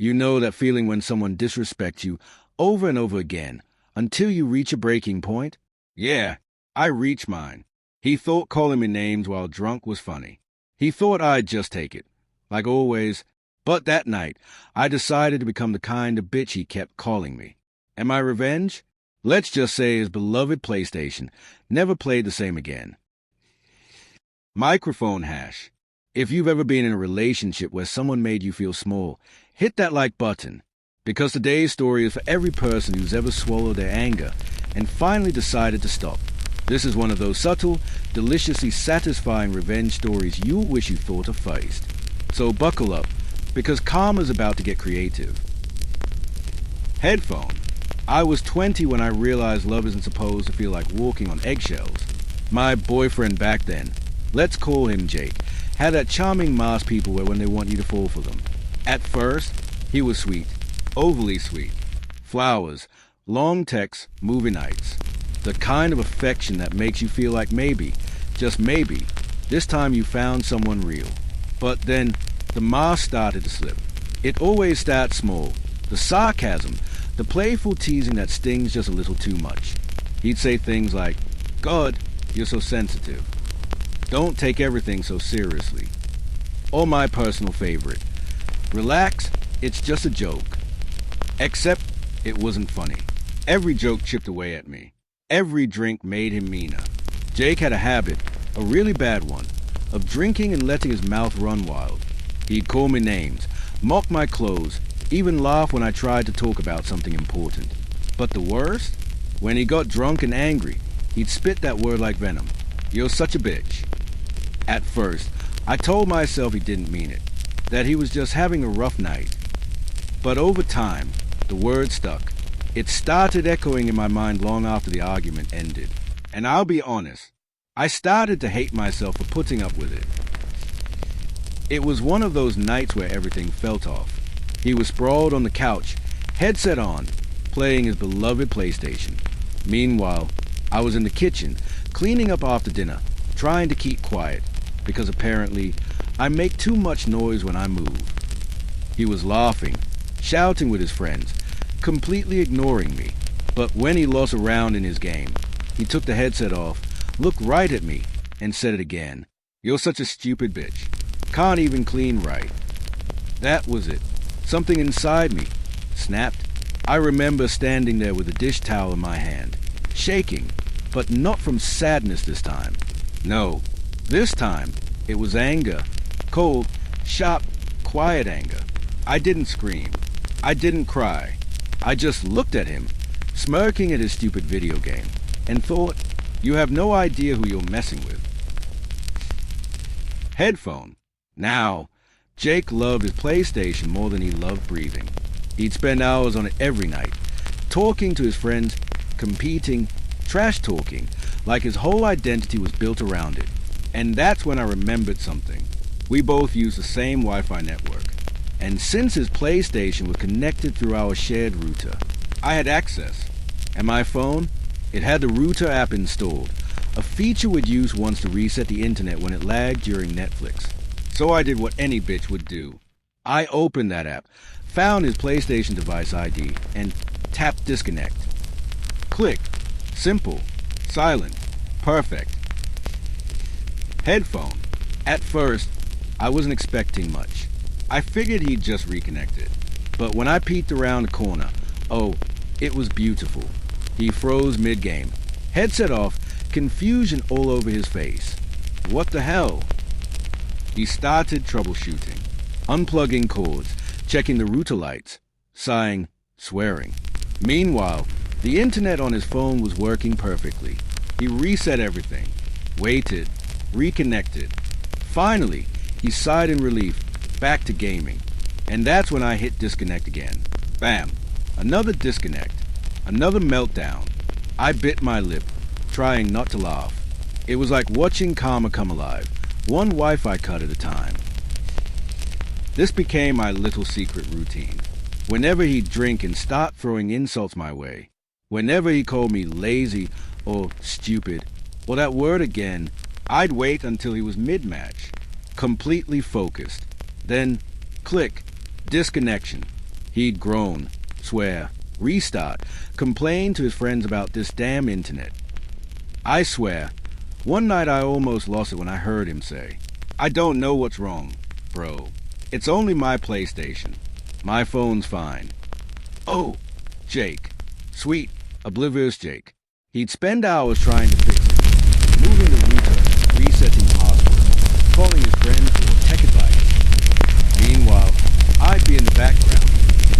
You know that feeling when someone disrespects you over and over again until you reach a breaking point? Yeah, I reached mine. He thought calling me names while drunk was funny. He thought I'd just take it, like always. But that night, I decided to become the kind of bitch he kept calling me. And my revenge? Let's just say his beloved PlayStation never played the same again. Microphone hash. If you've ever been in a relationship where someone made you feel small, hit that like button, because today's story is for every person who's ever swallowed their anger and finally decided to stop. This is one of those subtle, deliciously satisfying revenge stories you wish you thought of first. So buckle up, because karma's about to get creative. Headphone. I was 20 when I realized love isn't supposed to feel like walking on eggshells. My boyfriend back then, let's call him Jake, had that charming mask people wear when they want you to fall for them. At first, he was sweet, overly sweet. Flowers, long texts, movie nights. The kind of affection that makes you feel like maybe, just maybe, this time you found someone real. But then, the mask started to slip. It always starts small. The sarcasm, the playful teasing that stings just a little too much. He'd say things like, "God, you're so sensitive. Don't take everything so seriously." Or my personal favorite, "Relax, it's just a joke." Except it wasn't funny. Every joke chipped away at me. Every drink made him meaner. Jake had a habit, a really bad one, of drinking and letting his mouth run wild. He'd call me names, mock my clothes, even laugh when I tried to talk about something important. But the worst? When he got drunk and angry, he'd spit that word like venom. "You're such a bitch." At first, I told myself he didn't mean it, that he was just having a rough night. But over time, the word stuck. It started echoing in my mind long after the argument ended. And I'll be honest, I started to hate myself for putting up with it. It was one of those nights where everything felt off. He was sprawled on the couch, headset on, playing his beloved PlayStation. Meanwhile, I was in the kitchen, cleaning up after dinner, trying to keep quiet, because apparently I make too much noise when I move. He was laughing, shouting with his friends, completely ignoring me. But when he lost a round in his game, he took the headset off, looked right at me, and said it again. "You're such a stupid bitch. Can't even clean right." That was it. Something inside me snapped. I remember standing there with a dish towel in my hand, shaking, but not from sadness this time. No, this time it was anger. Cold, sharp, quiet anger. I didn't scream. I didn't cry. I just looked at him, smirking at his stupid video game, and thought, "You have no idea who you're messing with." Headphone. Now, Jake loved his PlayStation more than he loved breathing. He'd spend hours on it every night, talking to his friends, competing, trash-talking, like his whole identity was built around it. And that's when I remembered something. We both used the same Wi-Fi network. And since his PlayStation was connected through our shared router, I had access. And my phone? It had the router app installed, a feature we'd use once to reset the internet when it lagged during Netflix. So I did what any bitch would do. I opened that app, found his PlayStation device ID, and tapped disconnect. Click. Simple. Silent. Perfect. Headphone. At first, I wasn't expecting much. I figured he'd just reconnected. But when I peeked around the corner, oh, it was beautiful. He froze mid-game. Headset off, confusion all over his face. What the hell? He started troubleshooting, unplugging cords, checking the router lights, sighing, swearing. Meanwhile, the internet on his phone was working perfectly. He reset everything, waited, reconnected. Finally, he sighed in relief, back to gaming. And that's when I hit disconnect again. Bam! Another disconnect. Another meltdown. I bit my lip, trying not to laugh. It was like watching karma come alive, one Wi-Fi cut at a time. This became my little secret routine. Whenever he'd drink and start throwing insults my way, whenever he called me lazy or stupid, or that word again, I'd wait until he was mid-match, completely focused. Then, click, disconnection. He'd groan, swear, restart, complain to his friends about this damn internet. I swear, one night I almost lost it when I heard him say, "I don't know what's wrong, bro. It's only my PlayStation. My phone's fine." Oh, Jake. Sweet, oblivious Jake. He'd spend hours trying to fix it, moving the router, resetting passwords, calling his friends for tech advice. Meanwhile, I'd be in the background,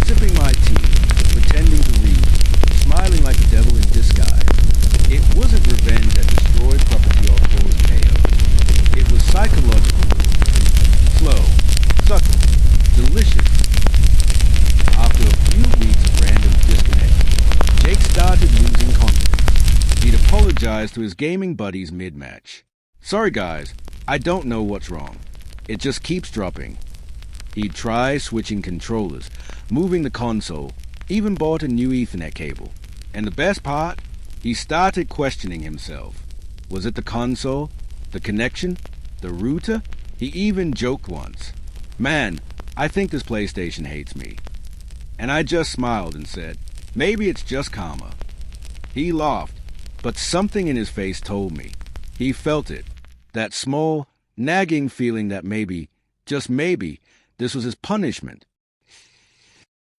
sipping my tea, pretending to read, smiling like a devil in disguise. It wasn't revenge that destroyed property or caused chaos. It was psychological. Slow, subtle, delicious. After a few weeks of random disconnects, Jake started losing confidence. He'd apologize to his gaming buddies mid-match. "Sorry guys, I don't know what's wrong. It just keeps dropping." He'd try switching controllers, moving the console, even bought a new Ethernet cable. And the best part? He started questioning himself. Was it the console? The connection? The router? He even joked once, "Man, I think this PlayStation hates me." And I just smiled and said, "Maybe it's just karma." He laughed, but something in his face told me. He felt it. That small, nagging feeling that maybe, just maybe, this was his punishment.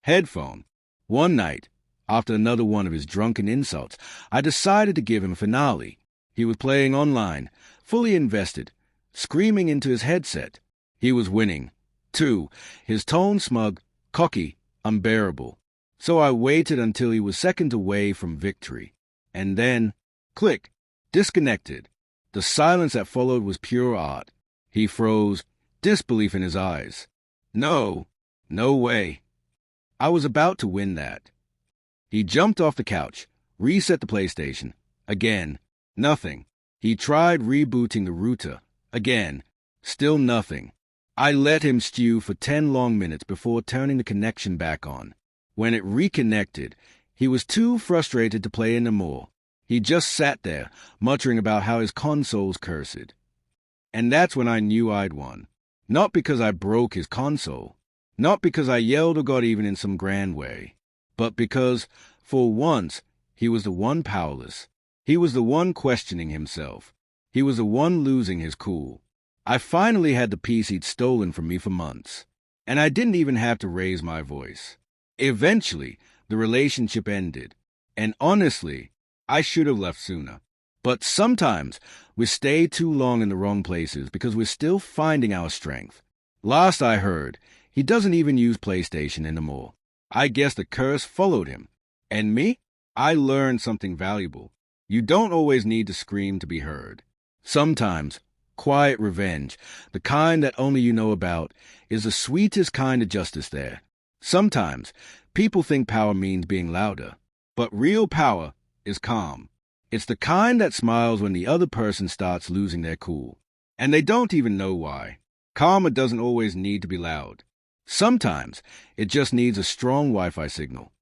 Headphone. One night, after another one of his drunken insults, I decided to give him a finale. He was playing online, fully invested, screaming into his headset. He was winning. 2. His tone smug, cocky, unbearable. So I waited until he was seconds away from victory. And then, click, disconnected. The silence that followed was pure art. He froze, disbelief in his eyes. No way. I was about to win that. He jumped off the couch, reset the PlayStation. Again, nothing. He tried rebooting the router. Again, still nothing. I let him stew for 10 long minutes before turning the connection back on. When it reconnected, he was too frustrated to play anymore. He just sat there, muttering about how his console's cursed. And that's when I knew I'd won. Not because I broke his console. Not because I yelled or got even in some grand way. But because, for once, he was the one powerless. He was the one questioning himself. He was the one losing his cool. I finally had the piece he'd stolen from me for months. And I didn't even have to raise my voice. Eventually, the relationship ended. And honestly, I should have left sooner. But sometimes we stay too long in the wrong places because we're still finding our strength. Last I heard, he doesn't even use PlayStation anymore. I guess the curse followed him. And me? I learned something valuable. You don't always need to scream to be heard. Sometimes, quiet revenge, the kind that only you know about, is the sweetest kind of justice there. Sometimes, people think power means being louder. But real power is calm. It's the kind that smiles when the other person starts losing their cool. And they don't even know why. Karma doesn't always need to be loud. Sometimes, it just needs a strong Wi-Fi signal.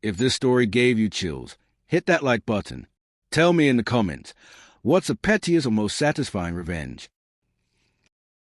If this story gave you chills, hit that like button. Tell me in the comments, what's the pettiest or most satisfying revenge?